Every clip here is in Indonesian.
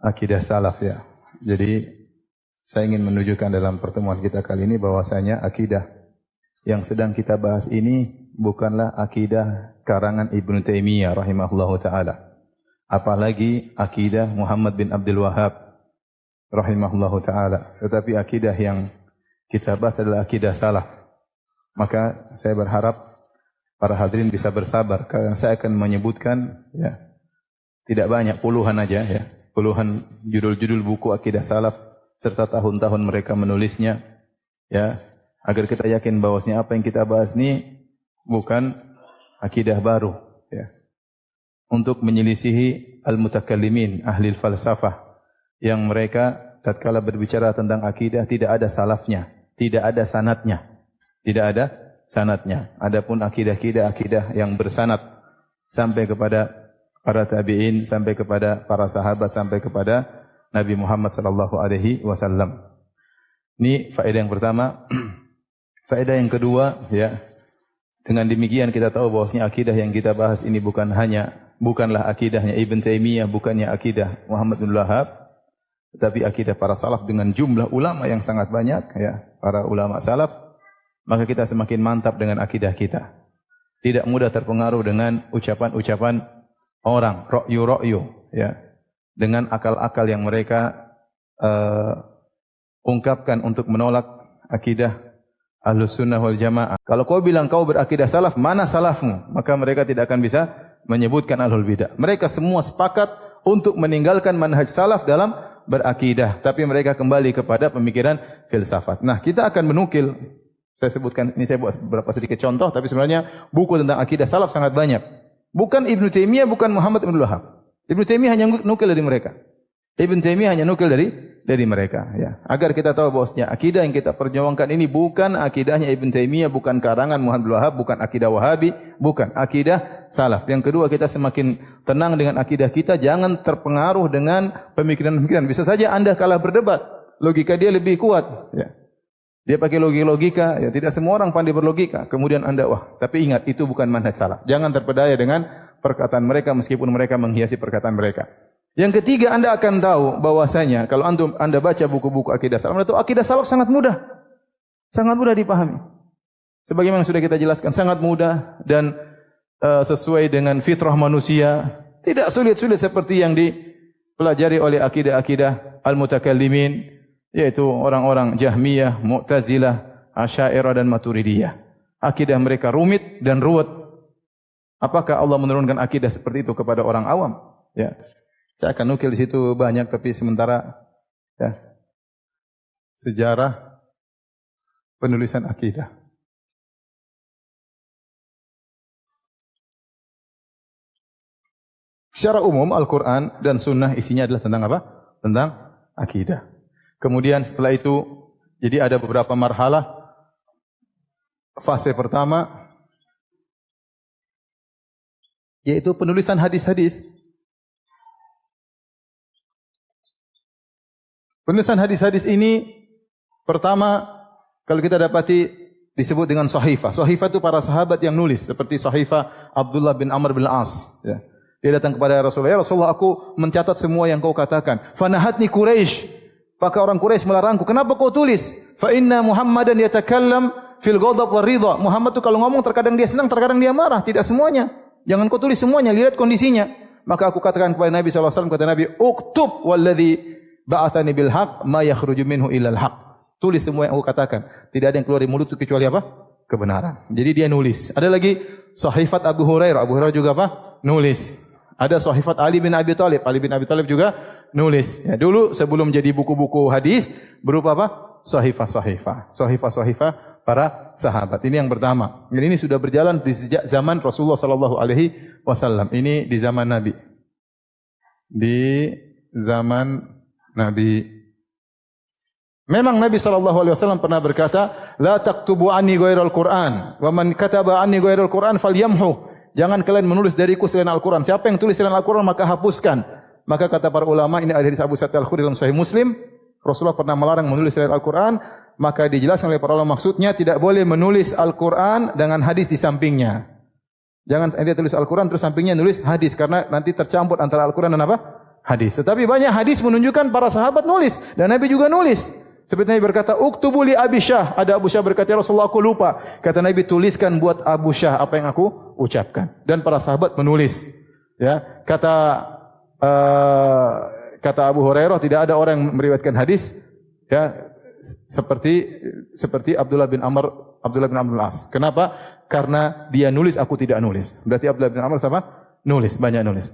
Akidah salaf ya. Jadi saya ingin menunjukkan dalam pertemuan kita kali ini bahwasanya akidah yang sedang kita bahas ini bukanlah akidah karangan Ibnu Taimiyah rahimahullahu taala. Apalagi akidah Muhammad bin Abdul Wahhab rahimahullahu taala. Tetapi akidah yang kita bahas adalah akidah salaf. Maka saya berharap para hadirin bisa bersabar karena saya akan menyebutkan ya tidak banyak, puluhan aja ya. Puluhan judul-judul buku akidah salaf serta tahun-tahun mereka menulisnya ya, agar kita yakin bahwasanya apa yang kita bahas ini bukan akidah baru ya. Untuk menyelisihi al-mutakallimin, ahli falsafah yang mereka tatkala berbicara tentang akidah tidak ada salafnya, tidak ada sanadnya. Tidak ada sanadnya. Adapun akidah yang bersanad sampai kepada para tabi'in, sampai kepada para sahabat, sampai kepada Nabi Muhammad sallallahu alaihi wasallam. Ini faedah yang pertama. Faedah yang kedua, ya. Dengan demikian kita tahu bahwasanya akidah yang kita bahas ini bukanlah akidahnya Ibn Taimiyah, bukannya akidah Muhammad bin Wahhab, tetapi akidah para salaf dengan jumlah ulama yang sangat banyak, ya. Para ulama salaf, maka kita semakin mantap dengan akidah kita. Tidak mudah terpengaruh dengan ucapan-ucapan orang, ra'yu, ya, dengan akal-akal yang mereka ungkapkan untuk menolak akidah Ahlus Sunnah wal Jamaah. Kalau kau bilang kau berakidah salaf, mana salafmu? Maka mereka tidak akan bisa menyebutkan Ahlul Bidah. Mereka semua sepakat untuk meninggalkan manhaj salaf dalam berakidah, tapi mereka kembali kepada pemikiran filsafat. Nah, kita akan menukil, saya sebutkan ini, saya buat beberapa sedikit contoh, tapi sebenarnya buku tentang akidah salaf sangat banyak. Bukan Ibnu Taimiyah, bukan Muhammad bin Wahhab. Ibnu Taimiyah hanya nukil dari mereka. Ibnu Taimiyah hanya nukil dari mereka, ya. Agar kita tahu bahwasanya akidah yang kita perjuangkan ini bukan akidahnya Ibnu Taimiyah, bukan karangan Muhammad bin Wahhab, bukan akidah Wahabi, bukan akidah salaf. Yang kedua, kita semakin tenang dengan akidah kita, jangan terpengaruh dengan pemikiran-pemikiran. Bisa saja Anda kalah berdebat, logika dia lebih kuat, ya. Dia pakai logika, ya, tidak semua orang pandai berlogika. Kemudian Anda, tapi ingat, itu bukan manhaj salaf. Jangan terpedaya dengan perkataan mereka meskipun mereka menghiasi perkataan mereka. Yang ketiga, Anda akan tahu bahwasanya kalau Anda baca buku-buku akidah salaf, itu akidah salaf sangat mudah. Sangat mudah dipahami. Sebagaimana sudah kita jelaskan, sangat mudah dan sesuai dengan fitrah manusia. Tidak sulit-sulit seperti yang dipelajari oleh akidah-akidah al-mutakallimin, yaitu orang-orang Jahmiyah, Mu'tazilah, Asy'ariyah dan Maturidiyah. Akidah mereka rumit dan ruwet. Apakah Allah menurunkan akidah seperti itu kepada orang awam? Ya. Saya akan nukil di situ banyak, tapi sementara ya, sejarah penulisan akidah. Secara umum Al-Quran dan Sunnah isinya adalah tentang apa? Tentang akidah. Kemudian setelah itu, jadi ada beberapa marhalah. Fase pertama, yaitu penulisan hadis-hadis. Penulisan hadis-hadis ini, pertama, kalau kita dapati disebut dengan sahifah. Sahifah itu para sahabat yang nulis, seperti sahifah Abdullah bin Amr bin As. Ya. Dia datang kepada Rasulullah, ya Rasulullah, aku mencatat semua yang kau katakan. Fanahatni Quraisy. Maka orang Quraisy melarangku. Kenapa kau tulis? Fa inna Muhammadan yatakallam fil ghadab war ridha. Muhammad itu kalau ngomong terkadang dia senang, terkadang dia marah. Tidak semuanya. Jangan kau tulis semuanya, lihat kondisinya. Maka aku katakan kepada Nabi SAW, kata Nabi, uktub walladhi ba'athani bil haq ma yakhruju minhu illa al haq. Tulis semua yang aku katakan. Tidak ada yang keluar dari mulutku kecuali apa? Kebenaran. Jadi dia nulis. Ada lagi sahifat Abu Hurairah. Abu Hurairah juga apa? Nulis. Ada sahifat Ali bin Abi Thalib. Ali bin Abi Thalib juga nulis. Ya, dulu sebelum jadi buku-buku hadis berupa apa? Sahifah-sahifah. Sahifah-sahifah para sahabat. Ini yang pertama. Dan ini sudah berjalan di sejak zaman Rasulullah sallallahu alaihi wasallam. Ini di zaman Nabi. Di zaman Nabi. Memang Nabi sallallahu alaihi wasallam pernah berkata, "La taktubu anni ghairal Qur'an, wa man kataba anni ghairal Qur'an falyamhu." Jangan kalian menulis dariku selain Al-Qur'an. Siapa yang tulis selain Al-Qur'an maka hapuskan. Maka kata para ulama, ini ada hadis Abu Sa'id Al-Khudri dalam Sahih Muslim, Rasulullah pernah melarang menulis selain Al-Qur'an, maka dijelaskan oleh para ulama maksudnya tidak boleh menulis Al-Qur'an dengan hadis di sampingnya. Jangan ente tulis Al-Qur'an terus sampingnya nulis hadis, karena nanti tercampur antara Al-Qur'an dan apa? hadis. Tetapi banyak hadis menunjukkan para sahabat nulis dan Nabi juga nulis. Seperti Nabi berkata, "Uktubu li Abi Syah." Ada Abu Syah berkata, "Ya Rasulullah, aku lupa." Kata Nabi, "Tuliskan buat Abu Syah apa yang aku ucapkan." Dan para sahabat menulis. Ya, kata Abu Hurairah, tidak ada orang yang meriwayatkan hadis ya seperti Abdullah bin Amr al-As. Kenapa? Karena dia nulis, aku tidak nulis. Berarti Abdullah bin Amr sama? Nulis, banyak nulis.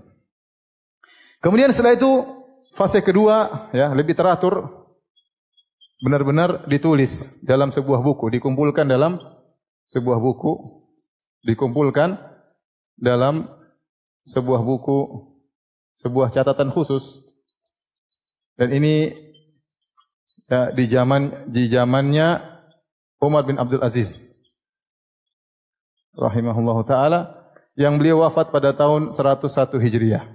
Kemudian setelah itu fase kedua ya, lebih teratur. Benar-benar ditulis dalam sebuah buku, dikumpulkan dalam sebuah buku, sebuah catatan khusus. Dan ini ya, di zamannya Umar bin Abdul Aziz rahimahullahu taala, yang beliau wafat pada tahun 101 Hijriah.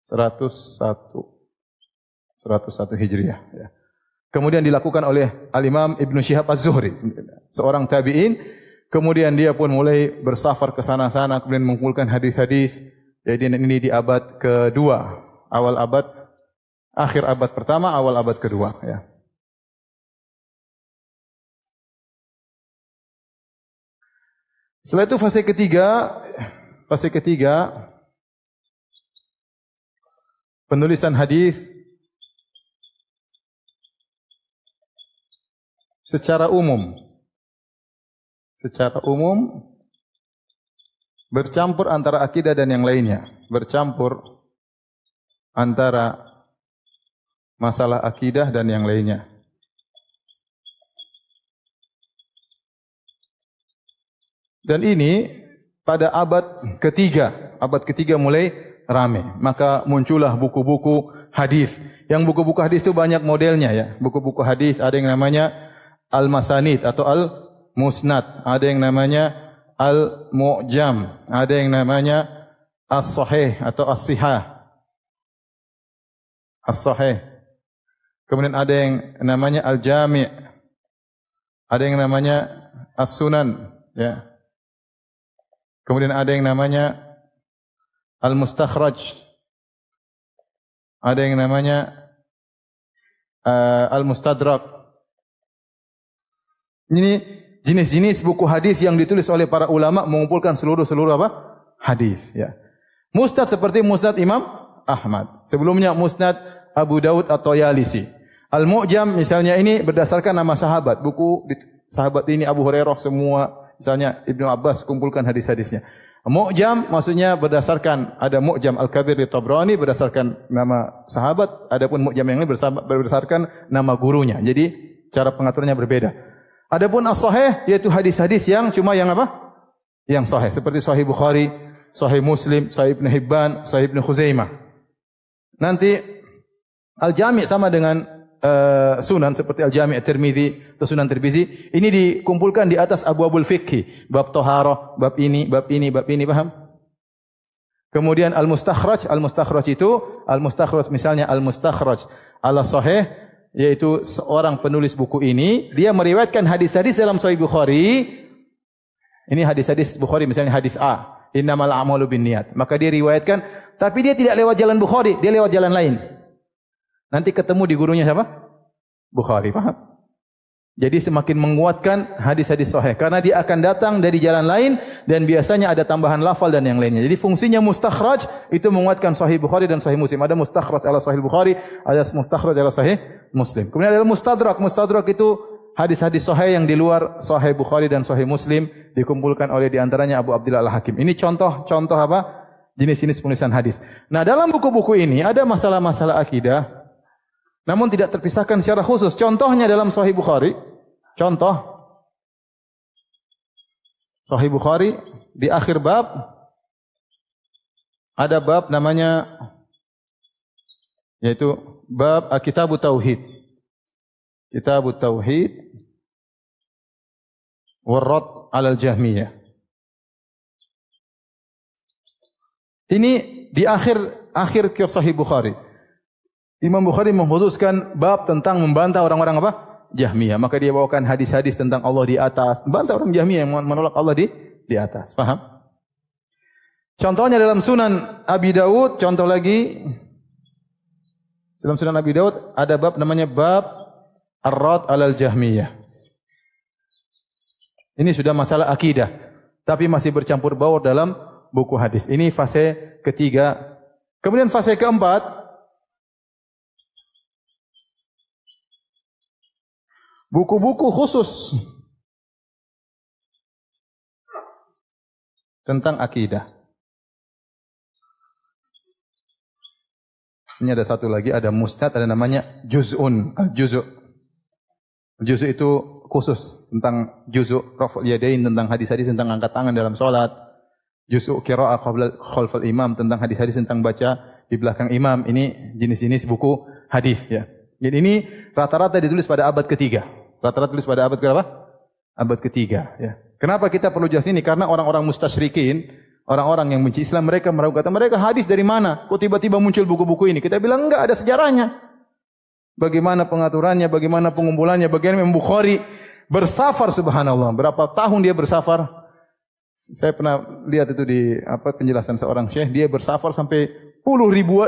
101 Hijriah ya. Kemudian dilakukan oleh Al-Imam Ibnu Syihab Az-Zuhri, seorang tabi'in. Kemudian dia pun mulai bersafar ke sana-sana, kemudian mengumpulkan hadis-hadis. Jadi ini di abad kedua, akhir abad pertama, awal abad kedua. Ya. Setelah itu fase ketiga penulisan hadis secara umum bercampur antara akidah dan yang lainnya, bercampur antara masalah akidah dan yang lainnya. Dan ini pada abad ketiga mulai ramai, maka muncullah buku-buku hadis. Yang buku-buku hadis itu banyak modelnya ya. Buku-buku hadis ada yang namanya Al-Masanid atau Al-Musnad, ada yang namanya Al-Mu'jam, ada yang namanya As-Sahih atau As-Sihah. As-Sahih. Kemudian ada yang namanya Al-Jami', ada yang namanya As-Sunan, ya. Kemudian ada yang namanya Al-Mustakhraj, ada yang namanya Al-Mustadrak. Ini jenis-jenis buku hadis yang ditulis oleh para ulama mengumpulkan seluruh hadis ya. Musnad seperti Musnad Imam Ahmad. Sebelumnya Musnad Abu Daud atau Yalisi. Al-Mu'jam misalnya ini berdasarkan nama sahabat. Buku sahabat ini Abu Hurairah semua, misalnya Ibnu Abbas kumpulkan hadis-hadisnya. Mu'jam maksudnya berdasarkan, ada Mu'jam Al-Kabir di Tabrani berdasarkan nama sahabat, adapun Mu'jam yang ini berdasarkan nama gurunya. Jadi cara pengaturannya berbeda. Adapun as-sahih yaitu hadis-hadis yang cuma yang apa? Yang sahih, seperti Sahih Bukhari, Sahih Muslim, Sahih Ibnu Hibban, Sahih Ibnu Khuzaimah. Nanti Al-Jami' sama dengan sunan seperti Al-Jami' At-Tirmidzi atau Sunan Tirmizi. Ini dikumpulkan di atas abwabul fiqh, bab taharah, bab ini, paham? Kemudian Al-Mustakhraj misalnya Al-Mustakhraj ala Sahih, yaitu seorang penulis buku ini, dia meriwayatkan hadis-hadis dalam Sahih Bukhari. Ini hadis-hadis Bukhari, misalnya hadis A, innamal a'malu binniyat. Maka dia riwayatkan, tapi dia tidak lewat jalan Bukhari, dia lewat jalan lain. Nanti ketemu di gurunya siapa? Bukhari, paham? Jadi semakin menguatkan hadis-hadis sahih karena dia akan datang dari jalan lain dan biasanya ada tambahan lafal dan yang lainnya. Jadi fungsinya mustakhraj itu menguatkan Sahih Bukhari dan Sahih Muslim. Ada mustakhraj ala Sahih Bukhari, ada mustakhraj ala Sahih Muslim. Kemudian ada mustadrak. Mustadrak itu hadis-hadis sahih yang di luar Sahih Bukhari dan Sahih Muslim dikumpulkan oleh di antaranya Abu Abdillah Al-Hakim. Ini contoh apa? Jenis-jenis penulisan hadis. Nah, dalam buku-buku ini ada masalah-masalah akidah, namun tidak terpisahkan secara khusus. Contohnya dalam Sahih Bukhari, contoh Sahih Bukhari di akhir bab ada bab namanya yaitu bab Kitabut Tauhid. Kitabut Tauhid warad 'alal Jahmiyah. Ini di akhir Sahih Bukhari. Imam Bukhari mengkhususkan bab tentang membantah orang-orang apa? Jahmiyah. Maka dia bawakan hadis-hadis tentang Allah di atas. Membantah orang Jahmiyah yang menolak Allah di atas. Paham? Contohnya dalam Sunan Abi Dawud, contoh lagi Dalam Sunan Abi Daud ada bab namanya bab Ar-Rad 'alal Jahmiyah. Ini sudah masalah akidah, tapi masih bercampur baur dalam buku hadis. Ini fase ketiga. Kemudian fase keempat, buku-buku khusus tentang akidah. Ini ada satu lagi, ada musnad, ada namanya juz'un, al-juz'. Juz' itu khusus tentang juz'u raf'ul yadain, tentang hadis-hadis tentang angkat tangan dalam salat. Juz'u qira'ah khalfal imam, tentang hadis-hadis tentang baca di belakang imam. Ini jenis-jenis buku hadis ya. Jadi ini rata-rata ditulis pada abad ketiga. Rata-rata ditulis pada abad berapa? Abad ketiga ya. Kenapa kita perlu jelas ini? Karena orang-orang mustasyrikin, orang-orang yang benci Islam, mereka meragukan, mereka hadis dari mana? Kok tiba-tiba muncul buku-buku ini? Kita bilang enggak, ada sejarahnya. Bagaimana pengaturannya, bagaimana pengumpulannya, bagaimana Imam Bukhari bersafar, subhanallah. Berapa tahun dia bersafar? Saya pernah lihat itu di penjelasan seorang syekh, dia bersafar sampai puluh ribu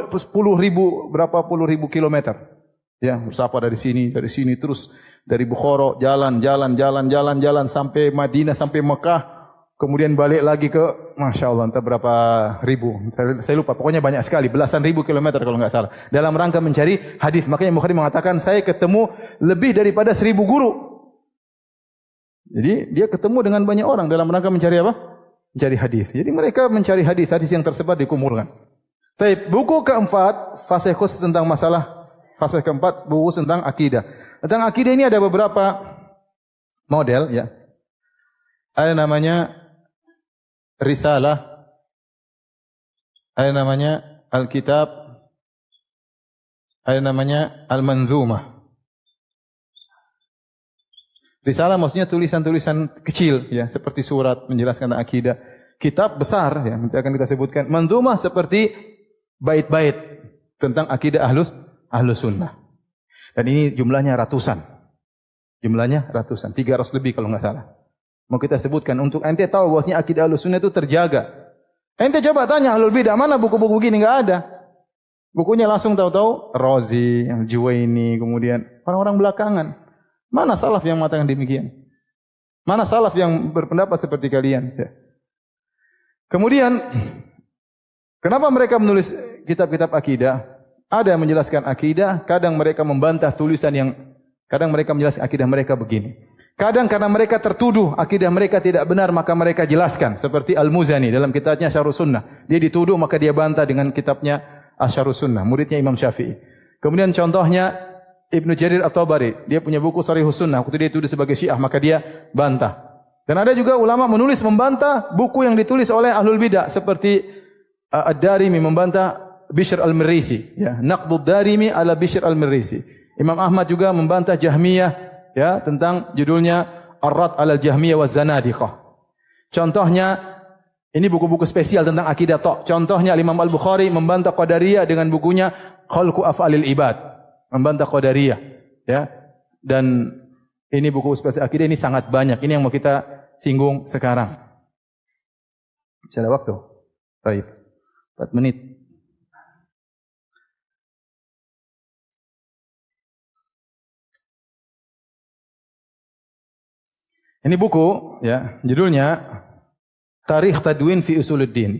kilometer. Ya, bersafar dari sini terus dari Bukhara jalan sampai Madinah, sampai Mekah. Kemudian balik lagi ke, Masya Allah, entah berapa ribu. Saya lupa, pokoknya banyak sekali. Belasan ribu kilometer kalau nggak salah. Dalam rangka mencari hadis. Makanya Bukhari mengatakan, saya ketemu lebih daripada 1000 guru. Jadi dia ketemu dengan banyak orang dalam rangka mencari apa? Mencari hadis. Jadi mereka mencari hadis yang tersebar dikumpulkan. Tapi buku keempat, fase khusus tentang masalah. Fase keempat, buku tentang akidah. Tentang akidah ini ada beberapa model ya. Ada namanya Risalah, ada namanya Alkitab, ada namanya Al-Manzumah. Risalah maksudnya tulisan-tulisan kecil ya, seperti surat menjelaskan tentang akidah. Kitab besar ya, nanti akan kita sebutkan. Manzumah seperti bait-bait tentang akidah ahlus sunnah. Dan ini jumlahnya ratusan. 300 lebih kalau nggak salah. Mau kita sebutkan untuk ente tahu bahwasanya akidah Ahlussunnah itu terjaga. Ente coba tanya Ahlul Bidah, mana buku-buku gini? Enggak ada. Bukunya langsung tahu-tahu Razi, Juwaini, kemudian orang-orang belakangan. Mana salaf yang mengatakan demikian? Mana salaf yang berpendapat seperti kalian? Ya. Kemudian kenapa mereka menulis kitab-kitab akidah? Ada yang menjelaskan akidah, kadang mereka membantah kadang mereka menjelaskan akidah mereka begini. Kadang karena mereka tertuduh akidah mereka tidak benar, maka mereka jelaskan. Seperti Al-Muzani dalam kitabnya Syarhus Sunnah. Dia dituduh maka dia bantah dengan kitabnya Syarhus Sunnah. Muridnya Imam Syafi'i. Kemudian contohnya Ibnu Jarir At-Tabari. Dia punya buku Sharihus Sunnah. Waktu dia dituduh sebagai Syiah maka dia bantah. Dan ada juga ulama menulis membantah buku yang ditulis oleh Ahlul Bidah. Seperti Ad-Darimi membantah Bishr Al-Mirrisi. Ya, Naqdud Darimi ala Bishr Al-Mirrisi. Imam Ahmad juga membantah Jahmiyah. Ya, tentang judulnya Ar-Rad 'alal Jahmiyah wa Zanadiqah. Contohnya ini buku-buku spesial tentang akidah tok. Contohnya Imam Al-Bukhari membantah Qadariyah dengan bukunya Khalqu Af'alil Ibad. Membantah Qadariyah, ya. Dan ini buku spesial akidah ini sangat banyak. Ini yang mau kita singgung sekarang. Masih ada waktu? Baik. 4 menit. Ini buku, ya, judulnya Tarikh Tadwin fi Usuluddin.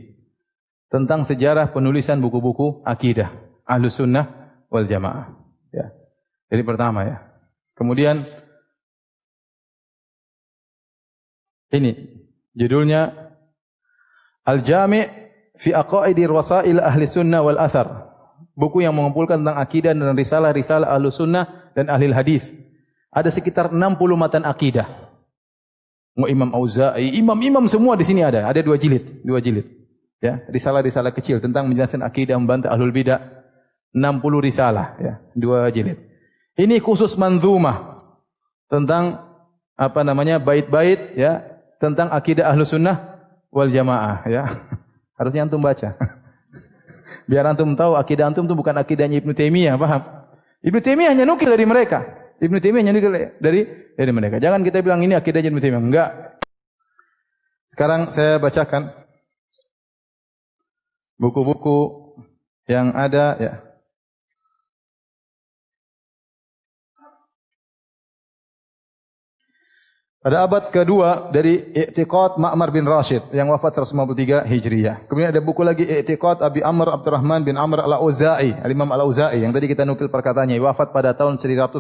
Tentang sejarah penulisan buku-buku akidah Ahlus Sunnah wal Jamaah. Ya. Jadi pertama ya. Kemudian ini judulnya Al-Jami' fi Aqaidir Wasail Ahli Sunnah wal Athar. Buku yang mengumpulkan tentang akidah dan risalah-risalah Ahlus Sunnah dan Ahli Hadis. Ada sekitar 60 matan akidah. Imam Auza'i, imam-imam semua di sini ada 2 jilid. Ya, risalah-risalah kecil tentang menjelaskan akidah, membantah Ahlul Bidah. 60 risalah ya, 2 jilid. Ini khusus manzumah tentang bait-bait ya, tentang akidah Ahlus Sunnah wal Jamaah ya. Harusnya antum baca. Biar antum tahu akidah antum itu bukan akidahnya Ibnu Taimiyah, paham? Ibnu Taimiyah hanya nukil dari mereka. Ibnu Taimiyah hanya nukil dari mereka. Jangan kita bilang ini akidahnya Ibnu Taimiyah. Enggak. Sekarang saya bacakan buku-buku yang ada ya. Pada abad kedua dari I'tiqad Ma'mar bin Rashid yang wafat 153 Hijriyah. Kemudian ada buku lagi I'tiqad Abi Amr Abdurrahman bin Amr Al-Auza'i, Al-Imam Al-Auza'i yang tadi kita nukil perkataannya, wafat pada tahun 157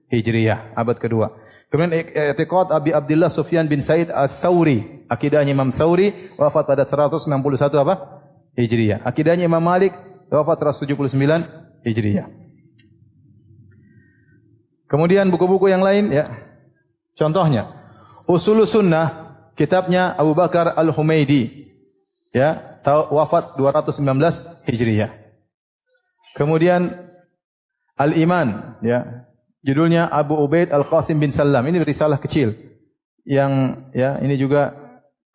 Hijriyah, abad kedua. Kemudian I'tiqad Abi Abdullah Sufyan bin Said Al-Thawri, akidahnya Imam Thawri, wafat pada 161 apa? Hijriyah. Akidahnya Imam Malik, wafat 179 Hijriyah. Kemudian buku-buku yang lain ya. Contohnya, Usulus Sunnah, kitabnya Abu Bakar Al-Humaidi, ya, wafat 219 Hijriyah. Kemudian Al-Iman, ya, judulnya Abu Ubaid Al-Qasim bin Salam. Ini risalah kecil yang ya ini juga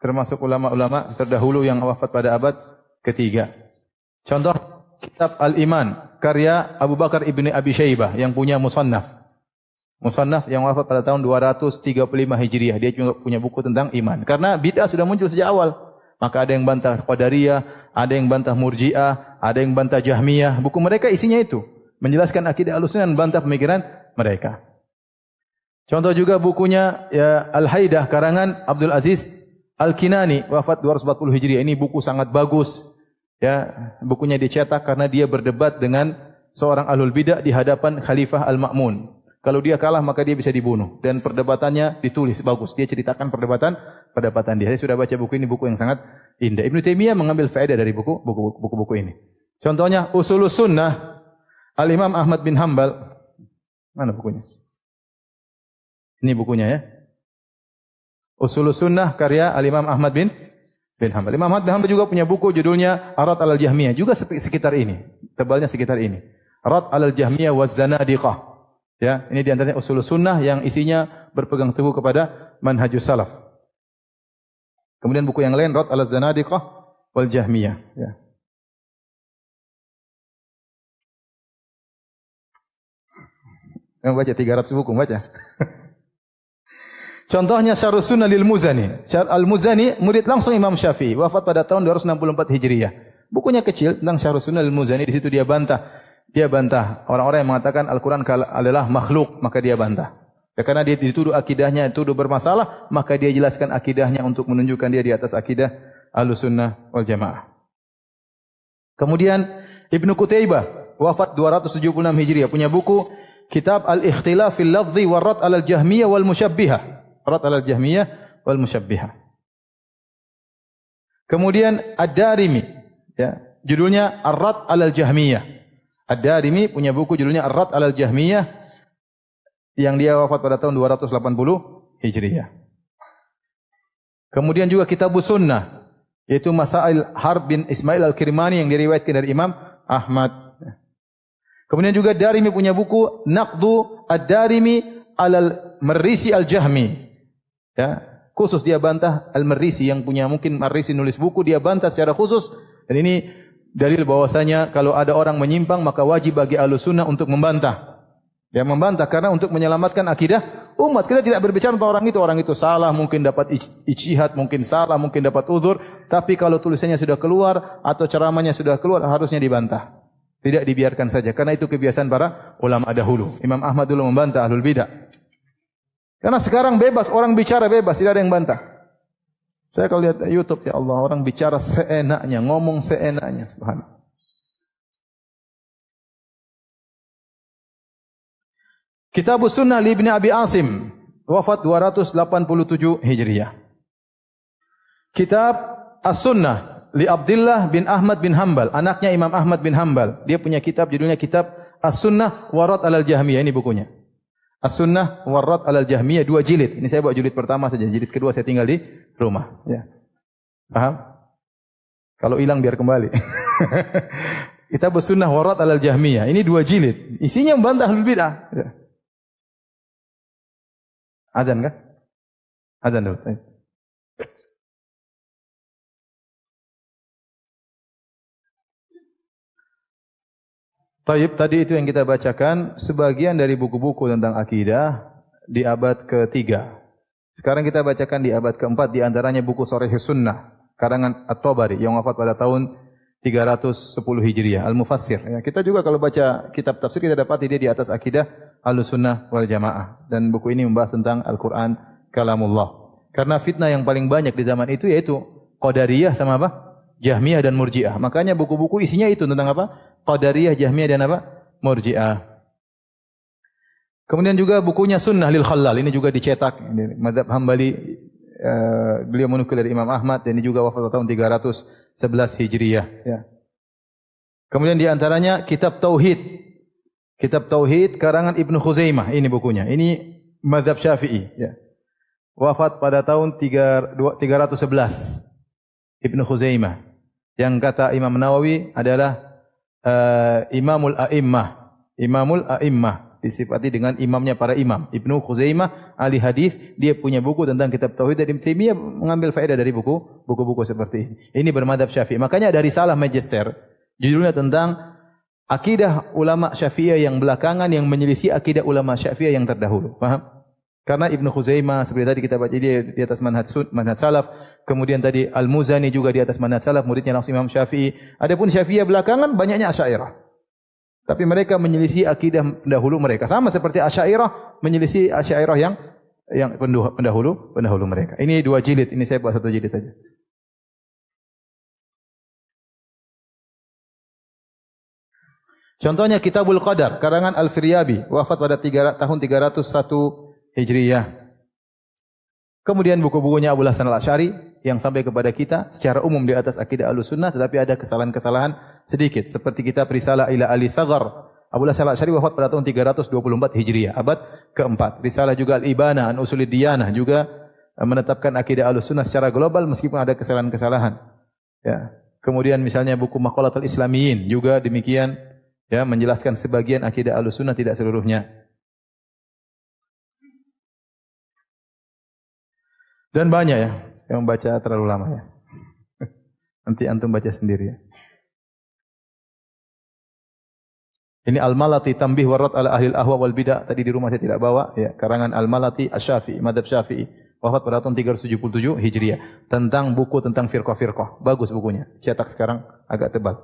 termasuk ulama-ulama terdahulu yang wafat pada abad ketiga. Contoh kitab Al-Iman karya Abu Bakar Ibni Abi Syaibah yang punya Musannaf. Musannaf yang wafat pada tahun 235 Hijriah. Dia juga punya buku tentang iman. Karena bid'ah sudah muncul sejak awal. Maka ada yang bantah Qadariyah, ada yang bantah Murji'ah, ada yang bantah Jahmiyah. Buku mereka isinya itu. Menjelaskan akidah Ahlussunnah dan bantah pemikiran mereka. Contoh juga bukunya ya, Al-Haidah karangan Abdul Aziz Al-Kinani, wafat 240 Hijriah. Ini buku sangat bagus. Ya, bukunya dicetak karena dia berdebat dengan seorang ahlul bidah di hadapan Khalifah Al-Ma'mun. Kalau dia kalah maka dia bisa dibunuh dan perdebatannya ditulis bagus. Dia ceritakan perdebatan dia. Saya sudah baca buku ini, buku yang sangat indah. Ibnu Taimiyah mengambil faedah dari buku-buku ini. Contohnya Usulus Sunnah Al-Imam Ahmad bin Hanbal. Mana bukunya? Ini bukunya ya. Usulus Sunnah karya Al-Imam Ahmad bin Hanbal. Imam Ahmad bin Hanbal juga punya buku judulnya Ar-Rad 'alal Jahmiyah, juga sekitar ini. Tebalnya sekitar ini. Ar-Rad 'alal Jahmiyah waz Zanadiqah. Ya, ini di antaranya Usulus Sunnah yang isinya berpegang teguh kepada manhajus salaf. Kemudian buku yang lain Rad 'alal Zanadiqah wal Jahmiyah, ya. Yang baca 300 buku baca. Contohnya Syarhus Sunnah lil Muzani. Al-Muzani murid langsung Imam Syafi'i, wafat pada tahun 264 Hijriah. Bukunya kecil tentang Syarhus Sunnah lil Muzani. Di situ dia bantah orang-orang yang mengatakan Al-Quran adalah makhluk, maka dia bantah. Ya, karena dia dituduh akidahnya dituduh bermasalah, maka dia jelaskan akidahnya untuk menunjukkan dia di atas akidah Ahlussunnah wal Jamaah. Kemudian Ibnu Qutaibah wafat 276 Hijriah punya buku Kitab Al-Ikhtilaf fil Lafzi wa Rad 'alal Jahmiyah wal Musyabbihah. Rad 'alal Jahmiyah wal Musyabbihah. Kemudian Ad-Darimi, ya, judulnya Ar-Rad 'alal Jahmiyah. Ad-Darimi punya buku judulnya Ar-Rad 'alal Jahmiyah yang dia wafat pada tahun 280 Hijriah. Kemudian juga Kitabus Sunnah yaitu Masail Harb bin Ismail Al-Kirmani yang diriwayatkan dari Imam Ahmad. Kemudian juga Darimi punya buku Naqdu Ad-Darimi 'alal Marrisi Al-Jahmi. Ya, khusus dia bantah Al-Marrisi yang punya mungkin Marrisi nulis buku dia bantah secara khusus dan ini dalil bahwasanya kalau ada orang menyimpang maka wajib bagi Ahlussunnah untuk membantah. Ya, membantah karena untuk menyelamatkan akidah umat. Kita tidak berbicara tentang orang itu salah, mungkin dapat ijtihad, mungkin salah, mungkin dapat uzur, tapi kalau tulisannya sudah keluar atau ceramahnya sudah keluar harusnya dibantah. Tidak dibiarkan saja karena itu kebiasaan para ulama dahulu. Imam Ahmad dulu membantah ahlul bidah. Karena sekarang bebas, orang bicara bebas, tidak ada yang bantah. Saya kalau lihat YouTube, ya Allah, orang bicara seenaknya, ngomong seenaknya, subhanallah. Kitabus Sunnah li Ibni Abi Asim, wafat 287 Hijriah. Kitab As-Sunnah li Abdullah bin Ahmad bin Hanbal, anaknya Imam Ahmad bin Hanbal. Dia punya kitab judulnya Kitab As-Sunnah wa Rad 'alal Jahmiyah, ini bukunya. As-Sunnah wa Rad 'alal Jahmiyah, 2 jilid. Ini saya bawa jilid pertama saja, jilid kedua saya tinggal di rumah, ya. Paham? Kalau hilang biar kembali. Kitab As-Sunnah wa Rad 'alal Jahmiyah, ini 2 jilid. Isinya membantah ahlul bidah. Ya. Azan kah? Azan dulu. Taib, tadi itu yang kita bacakan sebagian dari buku-buku tentang akidah di abad ke-3. Sekarang kita bacakan di abad ke-4 di antaranya buku Sharhus Sunnah karangan At-Tabari yang wafat pada tahun 310 Hijriah, Al-Mufassir. Ya, kita juga kalau baca kitab tafsir kita dapati dia di atas akidah Ahlussunnah wal Jamaah. Dan buku ini membahas tentang Al-Quran kalamullah. Karena fitnah yang paling banyak di zaman itu yaitu Qadariyah sama apa? Jahmiyah dan Murji'ah. Makanya buku-buku isinya itu tentang apa? Qadariyah, Jahmiyah dan apa? Murji'ah. Kemudian juga bukunya Sunnah lil Khallal. Ini juga dicetak. Ini Madzhab Hambali. Beliau menukil dari Imam Ahmad. Dan ini juga wafat tahun 311 Hijriyah. Ya. Kemudian di antaranya Kitab Tauhid. Kitab Tauhid karangan Ibnu Khuzaimah. Ini bukunya. Ini Madzhab Syafi'i. Ya. Wafat pada tahun 311. Ibnu Khuzaimah. Yang kata Imam Nawawi adalah Imamul A'immah. Imamul A'immah. Disifati dengan imamnya para imam. Ibnu Khuzaimah, ahli hadis, dia punya buku tentang kitab tauhid dan Ibnu Taimiyah mengambil faedah dari buku-buku seperti ini. Ini bermadzhab Syafi'i. Makanya ada risalah magister judulnya tentang akidah ulama Syafi'iyah yang belakangan yang menyelisih akidah ulama Syafi'iyah yang terdahulu. Paham? Karena Ibnu Khuzaimah seperti tadi kita baca dia di atas manhaj salaf, kemudian tadi Al-Muzani juga di atas manhaj salaf, muridnya langsung Imam Syafi'i. Adapun Syafi'iyah belakangan banyaknya Asy'ariyah. Tapi mereka menyelisih akidah pendahulu mereka. Sama seperti Asy'ariyah menyelisih Asy'ariyah yang pendahulu mereka. Ini 2 jilid, ini saya buat 1 jilid saja. Contohnya Kitabul Qadar karangan Al-Firyabi, wafat pada tahun 301 Hijriyah. Kemudian buku-bukunya Abu Hasan Al-Asy'ari yang sampai kepada kita secara umum di atas akidah Ahlussunnah, tetapi ada kesalahan-kesalahan sedikit seperti kitab Risalah ila Ali Thaghar. Abu Hasan Al-Asy'ari wafat pada tahun 324 Hijriah, abad keempat. Risalah juga Al-Ibana an Usulid Diyanah juga menetapkan akidah Ahlussunnah secara global meskipun ada kesalahan-kesalahan. Ya. Kemudian misalnya buku Maqalatul Islamiyin juga demikian, ya, menjelaskan sebagian akidah Ahlussunnah, tidak seluruhnya. Dan banyak ya, yang membaca terlalu lama ya. Nanti antum baca sendiri ya. Ini Al-Malati Tanbih Warad ala Ahlil Ahwa wal Bidah, tadi di rumah saya tidak bawa ya, karangan Al-Malati Asy-Syafi'i, madzhab Syafi'i. Wafat pada tahun 377 Hijriah. Tentang buku tentang firqah-firqah. Bagus bukunya. Cetak sekarang agak tebal.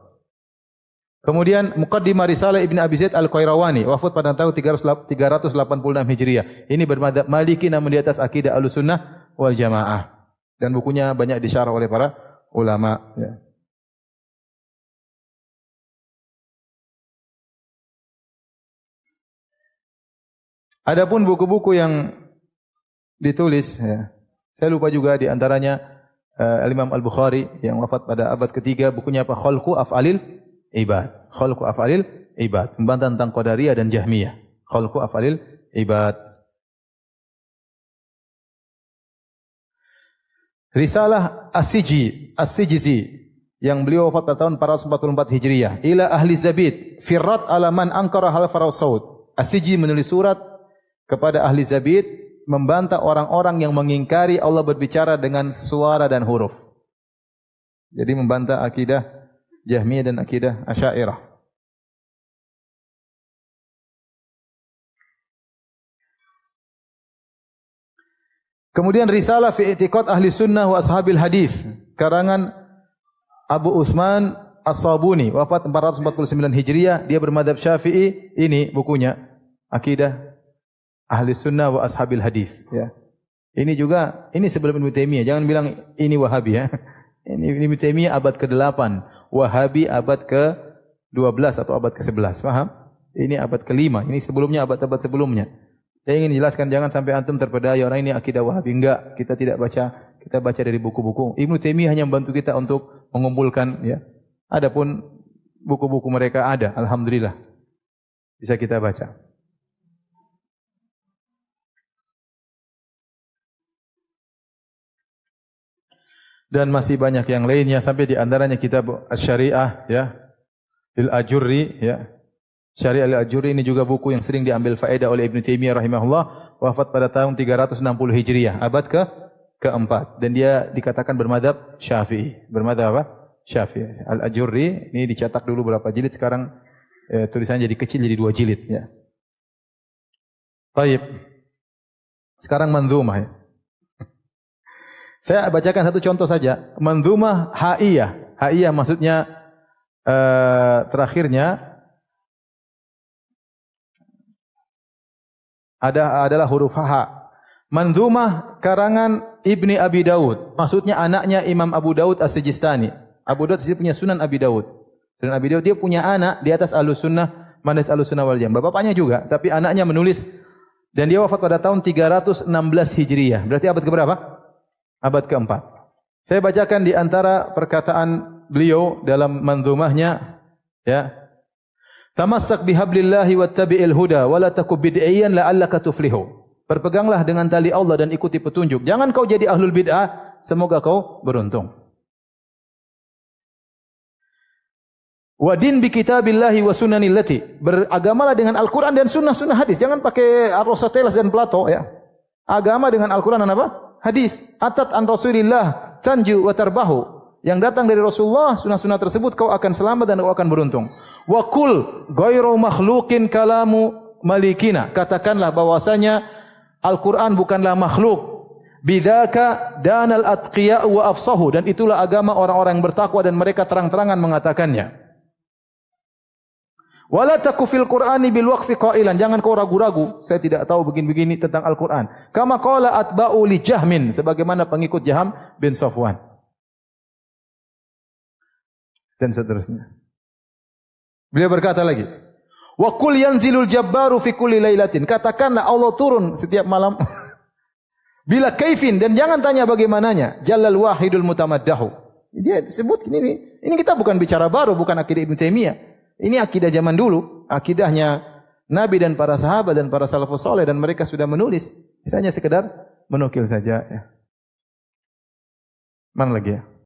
Kemudian Muqaddimah Risalah Ibn Abi Zaid Al-Qayrawani, wafat pada tahun 386 Hijriah. Ini bermadzhab Maliki namun di atas akidah Ahlussunnah wal Jamaah. Dan bukunya banyak disyarah oleh para ulama. Ya. Adapun buku-buku yang ditulis, ya, saya lupa juga di antaranya Al-Imam Al-Bukhari yang wafat pada abad ketiga, bukunya apa? Khalqu Af'alil Ibad. Khalqu Af'alil Ibad. Membantah tentang Qadariyah dan Jahmiyah. Khalqu Af'alil Ibad. Risalah As-Sijizi yang beliau wafat pada tahun 444 Hijriah. Ila ahli Zabid, firrat ala man ankara hal farasaud. As-Sijzi menulis surat kepada ahli Zabid membantah orang-orang yang mengingkari Allah berbicara dengan suara dan huruf. Jadi membantah akidah Jahmiyah dan akidah Asy'ariyah. Kemudian risalah fi i'tiqad ahli sunnah wa ashabil hadis karangan Abu Utsman As-Sabuni, wafat 449 Hijriah, dia bermadzhab Syafi'i. Ini bukunya akidah ahli sunnah wa ashabil hadis, ya. Ini juga, ini sebelum Ibnu Taimiyah, jangan bilang ini Wahabi ya. Ini Ibnu Taimiyah abad ke-8, Wahabi abad ke-12 atau abad ke-11, paham? Ini abad ke-5, ini sebelumnya abad-abad sebelumnya. Saya ingin jelaskan jangan sampai antum terpedaya orang ini akidah Wahabi. Enggak, kita tidak baca, kita baca dari buku-buku. Ibnu Taimiyah hanya membantu kita untuk mengumpulkan, ya. Adapun buku-buku mereka ada, alhamdulillah. Bisa kita baca. Dan masih banyak yang lainnya sampai di antaranya kitab Asy-Syariah, ya, Al-Ajurri, ya. Syariah Al-Ajurri ini juga buku yang sering diambil faedah oleh Ibnu Taimiyah rahimahullah, wafat pada tahun 360 Hijriah, abad keempat, dan dia dikatakan bermadzhab Syafi'i. Bermadzhab apa? Syafi'i. Al-Ajurri ini dicetak dulu berapa jilid, sekarang tulisannya jadi kecil jadi 2 jilid, ya. Baik. Sekarang manzumah, ya. Saya bacakan satu contoh saja. Manzumah Ha'iyah. Ha'iyah maksudnya terakhirnya adalah huruf ha. Manzumah karangan Ibni Abi Daud. Maksudnya anaknya Imam Abu Daud As-Sijistani. Abu Daud punya Sunan Abi Daud. Sunan Abi Daud dia punya anak di atas Ahlussunnah, manhaj Ahlussunnah wal Jamaah. Bapaknya juga, tapi anaknya menulis dan dia wafat pada tahun 316 Hijriah. Berarti abad keberapa? Abad keempat. Saya bacakan di antara perkataan beliau dalam manzumahnya, ya. Tamassak bihablillahi wattabi'il huda wa la takub bid'iyan la'allaka tuflihu. Berpeganglah dengan tali Allah dan ikuti petunjuk. Jangan kau jadi ahlul bid'ah, semoga kau beruntung. Wa din bi kitabillahi wa sunanil lati. Beragamalah dengan Al-Qur'an dan sunnah-sunnah hadis. Jangan pakai Aristoteles dan Plato ya. Agama dengan Al-Qur'an dan apa? Hadis. Atat an Rasulillah tanju wa tarbahu. Yang datang dari Rasulullah, sunnah-sunnah tersebut kau akan selamat dan kau akan beruntung. Wa kul ghairu makhluqin kalamu malikina. Katakanlah bahwasanya Al-Quran bukanlah makhluk. Bidzaka danal atqiya wa afsahu. Dan itulah agama orang-orang yang bertakwa dan mereka terang-terangan mengatakannya. Wala taku fil Qur'ani bil waqfi qailan. Jangan kau ragu-ragu. Saya tidak tahu begini-begini tentang Al-Quran. Kama qala atba'u li Jahmin. Sebagaimana pengikut Jaham bin Safwan. Dan seterusnya. Beliau berkata lagi. Wa kul yanzilul jabbaru fi kulli lailatin. Katakanlah Allah turun setiap malam. Bila kaifin dan jangan tanya bagaimananya. Jallal wahidul mutamaddahu. Dia sebut ini kita bukan bicara baru, bukan akidah Ibnu Taimiyah. Ini akidah zaman dulu, akidahnya Nabi dan para sahabat dan para salafus saleh dan mereka sudah menulis. Misalnya sekedar menukil saja ya. Mana lagi ya?